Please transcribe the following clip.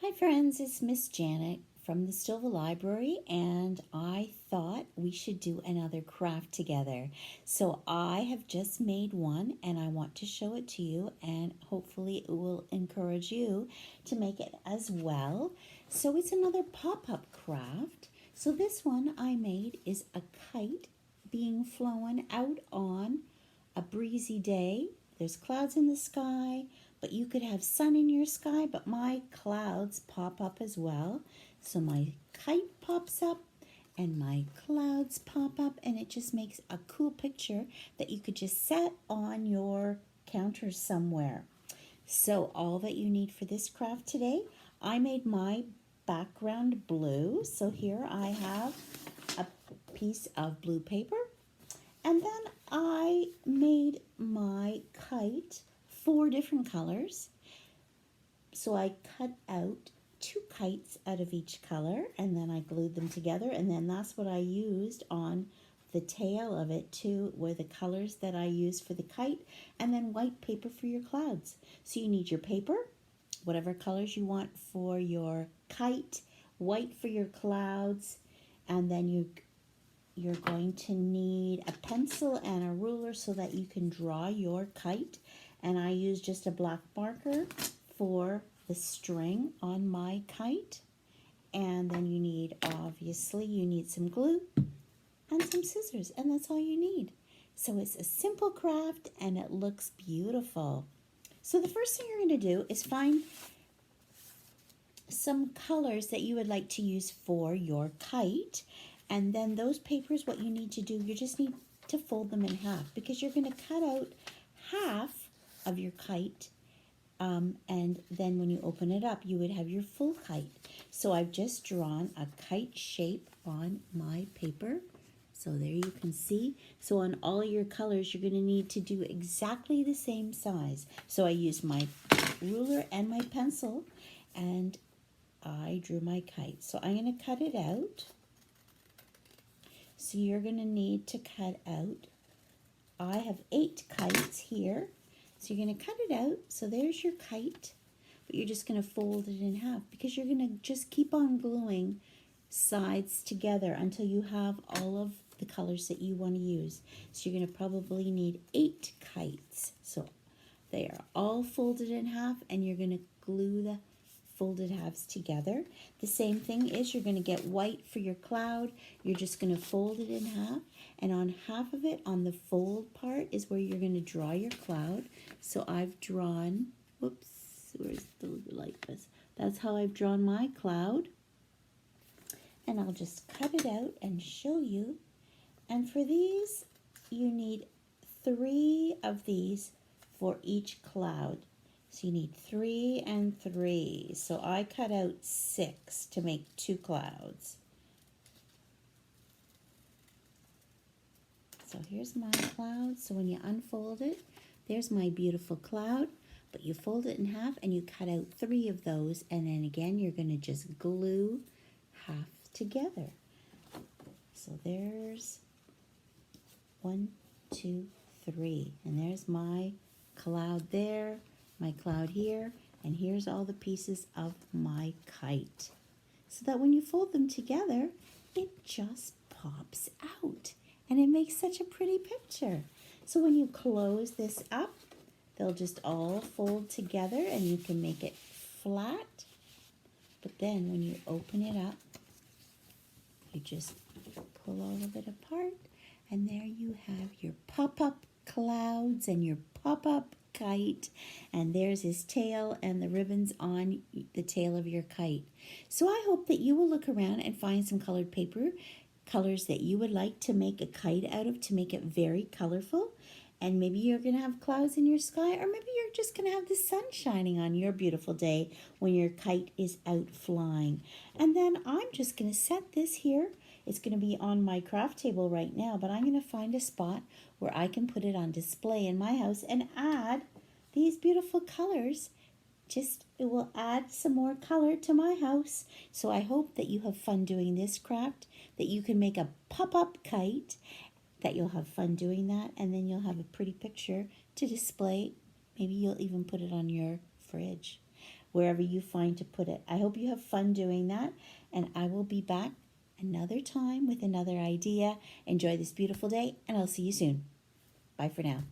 Hi friends, it's Miss Janet from the Stova Library, and I thought we should do another craft together. So I have just made one and I want to show it to you, and hopefully it will encourage you to make it as well. So it's another pop-up craft. So this one I made is a kite being flown out on a breezy day. There's clouds in the sky, but you could have sun in your sky, but my clouds pop up as well. So my kite pops up and my clouds pop up, and it just makes a cool picture that you could just set on your counter somewhere. So all that you need for this craft today, I made my background blue. So here I have a piece of blue paper, and then I made my kite 4 different colors. So I cut out 2 kites out of each color, and then I glued them together, and then that's what I used on the tail of it too, were the colors that I used for the kite, and then white paper for your clouds. So you need your paper, whatever colors you want for your kite, white for your clouds, and then you're going to need a pencil and a ruler so that you can draw your kite. And I use just a black marker for the string on my kite. And then you need, obviously, you need some glue and some scissors, and that's all you need. So it's a simple craft and it looks beautiful. So the first thing you're going to do is find some colors that you would like to use for your kite. And then those papers, what you need to do, you just need to fold them in half, because you're going to cut out half of your kite, and then when you open it up, you would have your full kite. So I've just drawn a kite shape on my paper. So there you can see. So on all your colors, you're going to need to do exactly the same size. So I used my ruler and my pencil, and I drew my kite. So I'm going to cut it out. So you're going to need to cut out, I have 8 kites here. So you're going to cut it out. So there's your kite, but you're just going to fold it in half, because you're going to just keep on gluing sides together until you have all of the colors that you want to use. So you're going to probably need 8 kites. So they are all folded in half, and you're going to glue the folded halves together. The same thing is, you're going to get white for your cloud. You're just going to fold it in half, and on half of it, on the fold part, is where you're going to draw your cloud. So I've drawn, whoops, where's the light? That's how I've drawn my cloud, and I'll just cut it out and show you. And for these, you need 3 of these for each cloud. So you need 3 and 3. So I cut out 6 to make 2 clouds. So here's my cloud. So when you unfold it, there's my beautiful cloud. But you fold it in half and you cut out 3 of those. And then again, you're going to just glue half together. So there's 1, 2, 3. And there's my cloud there, my cloud here, and here's all the pieces of my kite. So that when you fold them together, it just pops out, and it makes such a pretty picture. So when you close this up, they'll just all fold together, and you can make it flat. But then when you open it up, you just pull all of it apart, and there you have your pop-up clouds and your pop-up kite, and there's his tail and the ribbons on the tail of your kite. So I hope that you will look around and find some colored paper, colors that you would like to make a kite out of, to make it very colorful. And maybe you're going to have clouds in your sky, or maybe you're just going to have the sun shining on your beautiful day when your kite is out flying. And then I'm just going to set this here. It's going to be on my craft table right now, but I'm going to find a spot where I can put it on display in my house and add these beautiful colors. It will add some more color to my house. So I hope that you have fun doing this craft, that you can make a pop-up kite, that you'll have fun doing that, and then you'll have a pretty picture to display. Maybe you'll even put it on your fridge. wherever you find to put it. I hope you have fun doing that, and I will be back another time with another idea. Enjoy this beautiful day, and I'll see you soon. Bye for now.